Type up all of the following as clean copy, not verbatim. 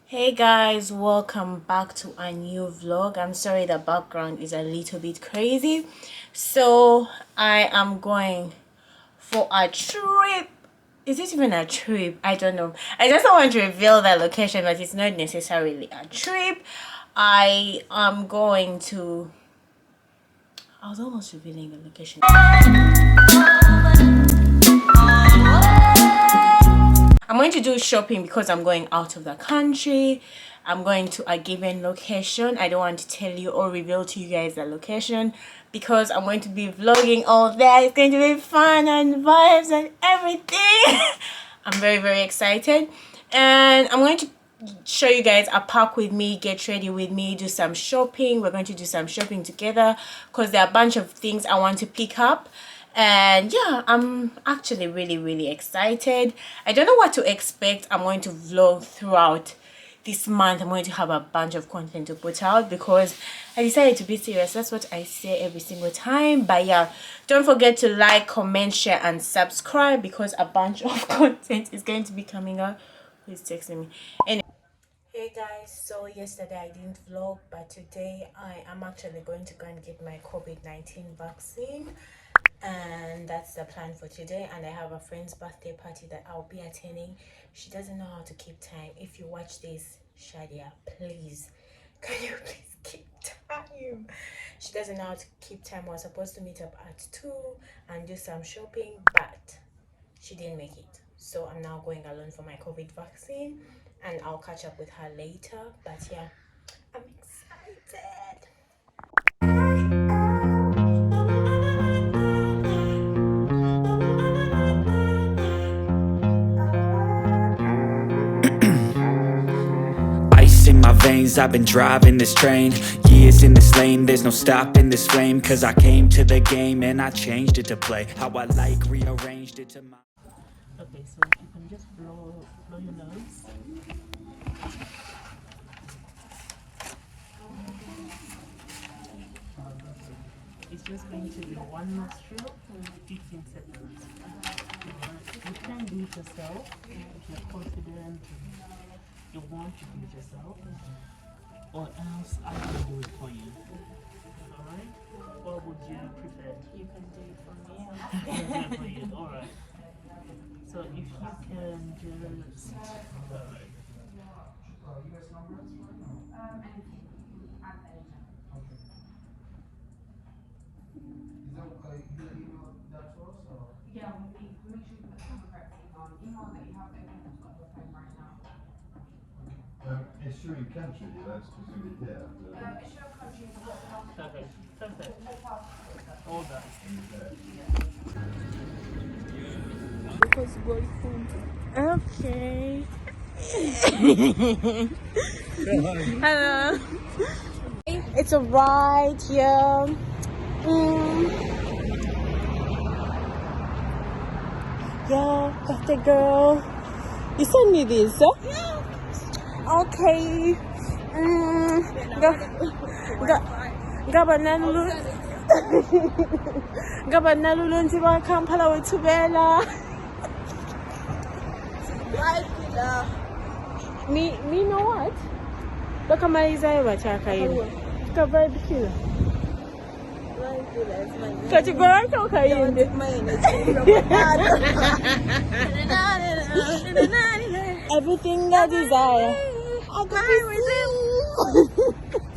Hey guys, welcome back to a new vlog. I'm sorry the background is a little bit crazy. So I am going for a trip. Is it even a trip? I don't know. I just don't want to reveal the location, but it's not necessarily a trip. I am going to I was almost revealing the location. I'm going to do shopping because I'm going out of the country. I'm going to a given location. I don't want to tell you or reveal to you guys the location because I'm going to be vlogging all that. It's going to be fun and vibes and everything. I'm very excited, and I'm going to show you guys a pack with me, get ready with me, do some shopping. We're going to do some shopping together because there are a bunch of things I want to pick up. And yeah, I'm actually really excited. I don't know what to expect. I'm going to vlog throughout this month. I'm going to have a bunch of content to put out because I decided to be serious. That's what I say every single time. But yeah, don't forget to like, comment, share and subscribe because a bunch of content is going to be coming out. Who's texting me? Anyway. Hey guys, so yesterday I didn't vlog, but today I am actually going to go and get my COVID-19 vaccine, and that's the plan for today. And I have a friend's birthday party that I'll be attending. She doesn't know how to keep time. If you watch this, Shadia, please, can you please keep time? She doesn't know how to keep time. We're supposed to meet up at 2 and do some shopping, but she didn't make it. So I'm now going alone for my COVID vaccine, and I'll catch up with her later. But yeah, I'm excited. Ice in my veins, I've been driving this train. Years in this lane, there's no stopping this flame. Cause I came to the game and I changed it to play how I like, rearranged it to my... Okay, so you can just blow your nose. It's just going to be one nostril, 15 seconds. You can do it yourself if you're confident you want to do it yourself, or else I can do it for you. Alright? What would you prefer? You can do it for me. I can do it for you. Alright. So if you can just... Alright. Yeah, make sure you put the correct email that you have that you've got your phone right now. It's true you can treat you, that's specifically here. It's your country, so what's the Perfect. All that. Okay. Hello. It's a ride here. Yeah, birthday girl. You sent me this, huh? Yeah. Okay. Gabanalulu njiba Kampala wetubela. Me know what? Look at my Isaiah Wachaka. Vibe killer. Kategori toka yinde. Everything I desire.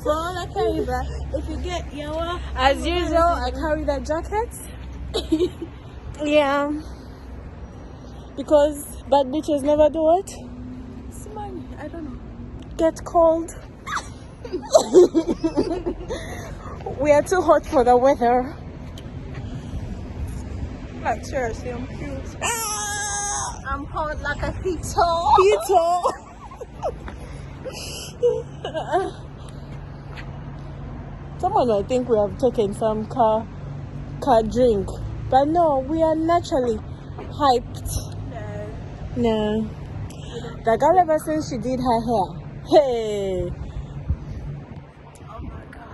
So all I carry back. If you get yawa, as usual, I carry that jacket. Yeah. Because bad bitches never do what? money? I don't know. Get cold. We are too hot for the weather. Like seriously, I'm cute. I'm hot like a heater. Someone might think we have taken some car drink, but no, we are naturally hyped. No. The girl ever since she did her hair. Hey. Oh my god.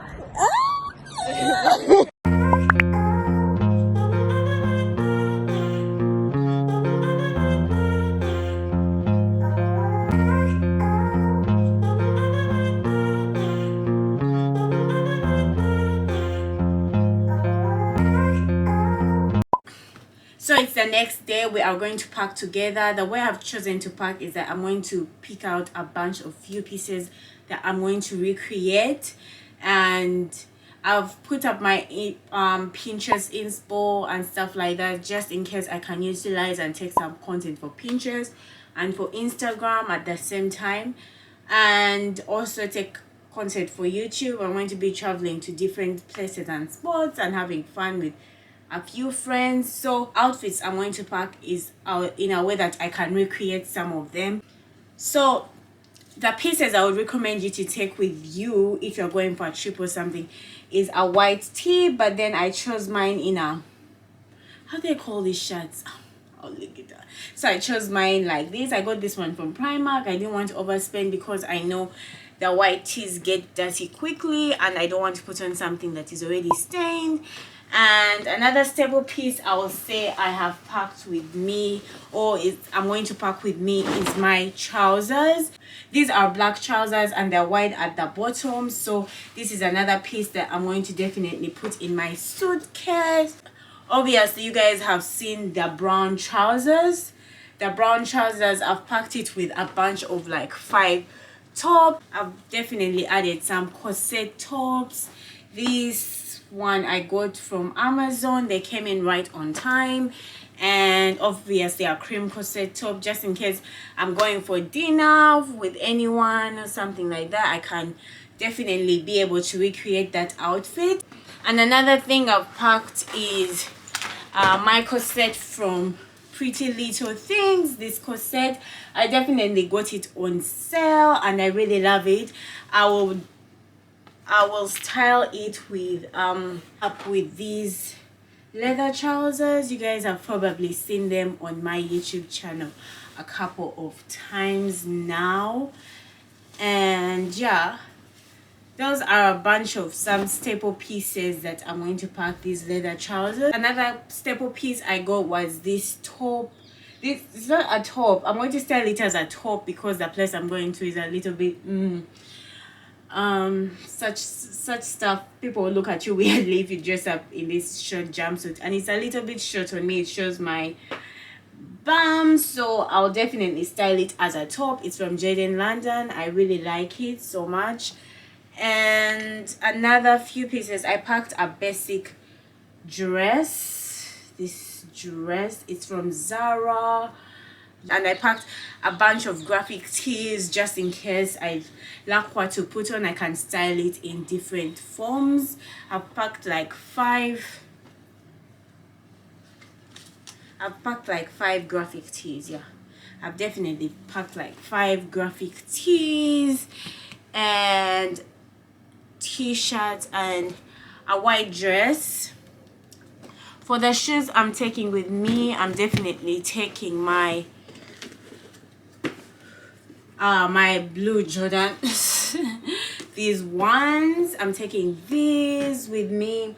So it's the next day. We are going to pack together. The way I've chosen to pack is that I'm going to pick out a bunch of few pieces that I'm going to recreate, and I've put up my Pinterest inspo and stuff like that, just in case I can utilize and take some content for Pinterest and for Instagram at the same time, and also take content for YouTube. I'm going to be traveling to different places and spots and having fun with a few friends. So outfits I'm going to pack is in a way that I can recreate some of them. So the pieces I would recommend you to take with you if you're going for a trip or something is a white tee, but then I chose mine in a, how do they call these shirts? Oh, look at that. So I chose mine like this. I got this one from Primark. I didn't want to overspend because I know the white tees get dirty quickly and I don't want to put on something that is already stained. And another staple piece I will say I have packed with me, or I'm going to pack with me, is my trousers. These are black trousers and they're wide at the bottom, so this is another piece that I'm going to definitely put in my suitcase. Obviously you guys have seen the brown trousers. The brown trousers, I've packed it with a bunch of like 5 tops. I've definitely added some corset tops. This one I got from Amazon. They came in right on time, and obviously a cream corset top, just in case I'm going for dinner with anyone or something like that. I can definitely be able to recreate that outfit. And another thing I've packed is my corset from Pretty Little Things. This corset, I definitely got it on sale and I really love it. I will style it with up with these leather trousers. You guys have probably seen them on my YouTube channel a couple of times now. And yeah, those are a bunch of some staple pieces that I'm going to pack these leather trousers. Another staple piece I got was this top. This is not a top. I'm going to style it as a top because the place I'm going to is a little bit such stuff. People will look at you weirdly if you dress up in this short jumpsuit, and it's a little bit short on me. It shows my bum, so I'll definitely style it as a top. It's from Jaden London. I really like it so much. And another few pieces, I packed a basic dress. This dress is from Zara, and I packed a bunch of graphic tees just in case I lack what to put on. I can style it in different forms. I've packed like 5 graphic tees. Yeah, I've definitely packed like 5 graphic tees and t-shirts and a white dress. For the shoes I'm taking with me, I'm definitely taking my blue Jordans. These ones, I'm taking these with me.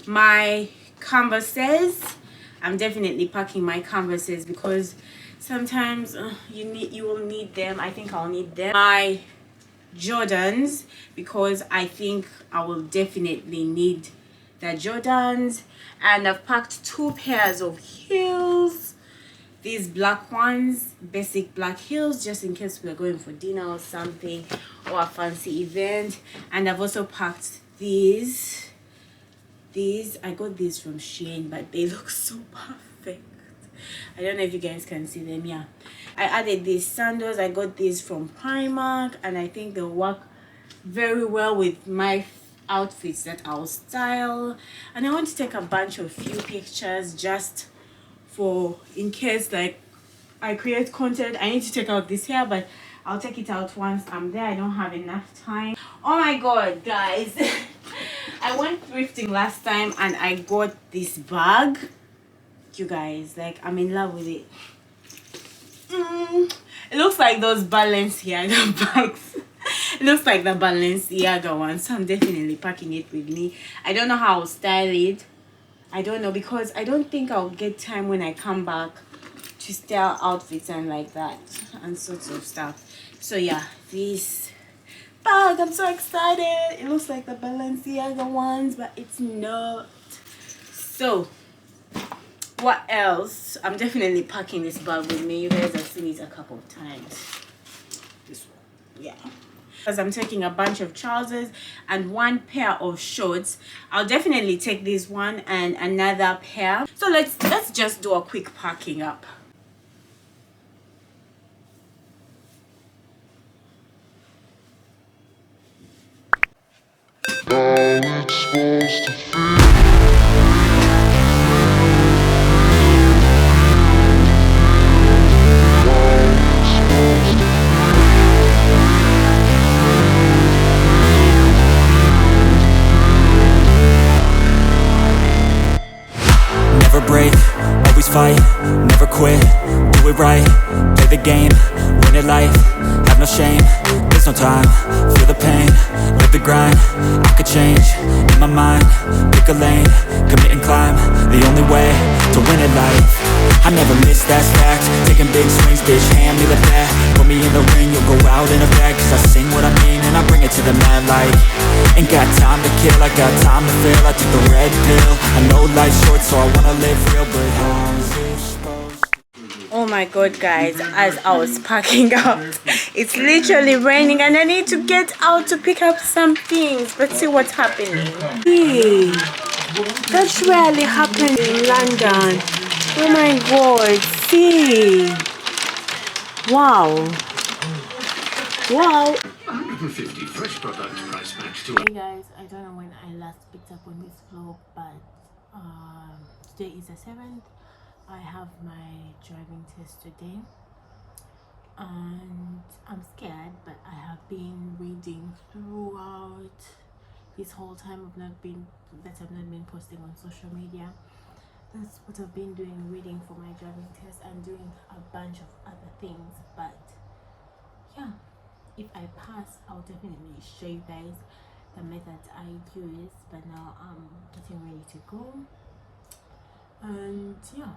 My canvases, I'm definitely packing my canvases because sometimes you will need them. I think I'll need them. My Jordans, because I think I will definitely need the Jordans. And I've packed 2 pairs of heels, these black ones, basic black heels, just in case we're going for dinner or something, or a fancy event. And I've also packed these. I got these from Shein, but they look so perfect. I don't know if you guys can see them. Yeah, I added these sandals. I got these from Primark, and I think they'll work very well with my outfits that I'll style. And I want to take a bunch of few pictures just for in case like I create content. I need to take out this hair, but I'll take it out once I'm there. I don't have enough time. Oh my god, guys. I went thrifting last time and I got this bag. You guys, like, I'm in love with it. It looks like those Balenciaga bags. It looks like the Balenciaga one, so I'm definitely packing it with me. I don't know how I'll style it. I don't know, because I don't think I'll get time when I come back to style outfits and like that and sorts of stuff. So yeah, this bag, I'm so excited. It looks like the Balenciaga ones, but it's not. So What else? I'm definitely packing this bag with me. You guys have seen it a couple of times. This one, yeah. Because I'm taking a bunch of trousers and one pair of shorts. I'll definitely take this one and another pair. So let's just do a quick packing up. Never break, always fight, never quit, do it right, play the game, win it life, have no shame, there's no time, feel the pain, live the grind, I could change, in my mind, pick a lane, commit and climb, the only way to win it life. I never miss, that's fact, taking big swings, bitch, hand me the bat, put me in the ring, you'll go out in a bag, cause I sing what I mean and I bring it to the mad light. Ain't got time to kill, I got time to feel, I took the red pill, I know life's short so I wanna live real, but how's it supposed to? Oh my god, guys, as I was packing out, it's literally raining and I need to get out to pick up some things. But see what's happening. Hey, that's rarely happened in London. Oh my god, see. Wow. Wow. 150 fresh product price match to. Hey guys, I don't know when I last picked up on this vlog, but today is the 7th. I have my driving test today and I'm scared, but I have been reading throughout this whole time I've not been posting on social media. That's what I've been doing, reading for my driving test and doing a bunch of other things. But yeah, if I pass, I'll definitely show you guys the methods I use. But now I'm getting ready to go, and yeah,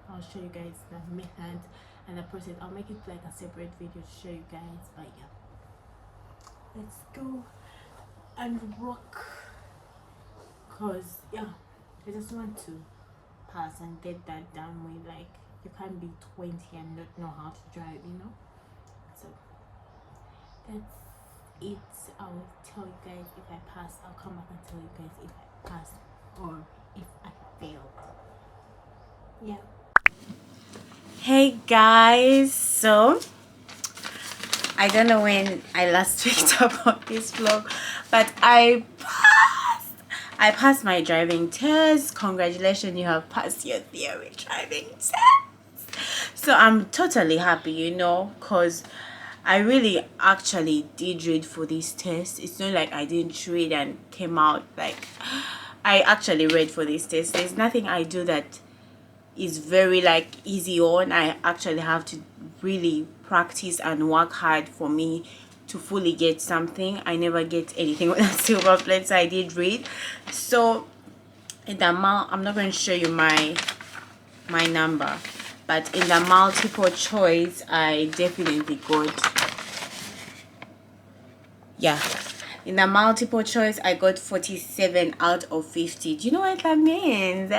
I'll show you guys the method and the process. I'll make it like a separate video to show you guys. But yeah, let's go and rock, cause yeah, I just want to pass and get that done with. Like, you can't be 20 and not know how to drive, you know. So that's it. I'll tell you guys if I pass. I'll come back and tell you guys if I passed or if I failed. Yeah. Hey guys, so I don't know when I last picked up on this vlog, but I passed my driving test. Congratulations, you have passed your theory driving test. So I'm totally happy, you know, because I really actually did read for this test. It's not like I didn't read and came out. Like, I actually read for this test. There's nothing I do that is very like easy on. I actually have to really practice and work hard for me to fully get something. I never get anything with a silver plate, so I did read. So in the I'm not going to show you my number, but in the multiple choice I definitely got, yeah, in the multiple choice I got 47 out of 50. Do you know what that means?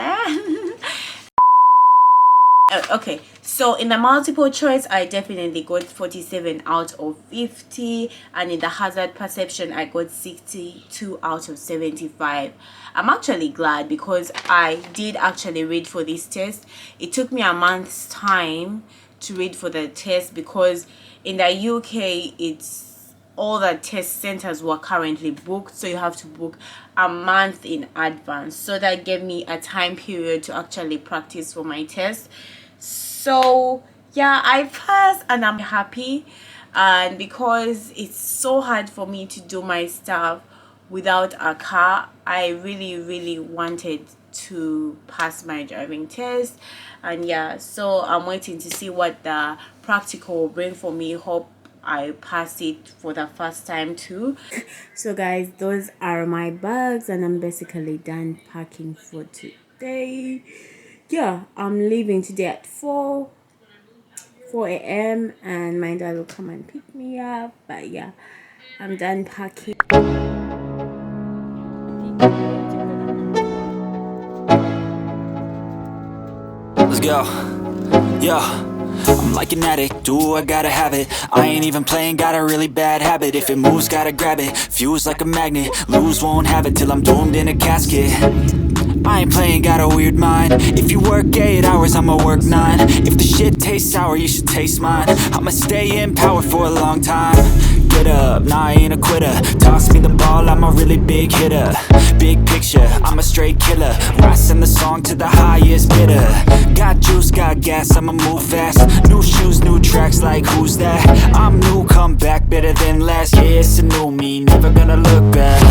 Okay, so in the multiple choice I definitely got 47 out of 50, and in the hazard perception I got 62 out of 75. I'm actually glad because I did actually read for this test. It took me a month's time to read for the test because in the UK it's all the test centers were currently booked, so you have to book a month in advance. So that gave me a time period to actually practice for my test. So yeah, I passed and I'm happy, and because it's so hard for me to do my stuff without a car, I really wanted to pass my driving test. And yeah, so I'm waiting to see what the practical will bring for me. Hope I pass it for the first time too. So guys, those are my bags and I'm basically done packing for today. Yeah, I'm leaving today at 4 a.m. and my dad will come and pick me up. But yeah, I'm done packing. Yo, yo, I'm like an addict, do I gotta have it. I ain't even playing, got a really bad habit. If it moves, gotta grab it, fuse like a magnet. Lose, won't have it till I'm doomed in a casket. I ain't playing, got a weird mind. If you work 8 hours, I'ma work 9. If the shit tastes sour, you should taste mine. I'ma stay in power for a long time. Get up, nah, I ain't a quitter. Toss me the ball, I'm a really big hitter. Big picture, I'm a straight killer. Rising the song to the highest bidder. Got juice, got gas, I'ma move fast. New shoes, new tracks, like who's that? I'm new, come back, better than last. Yeah, it's a new me, never gonna look back.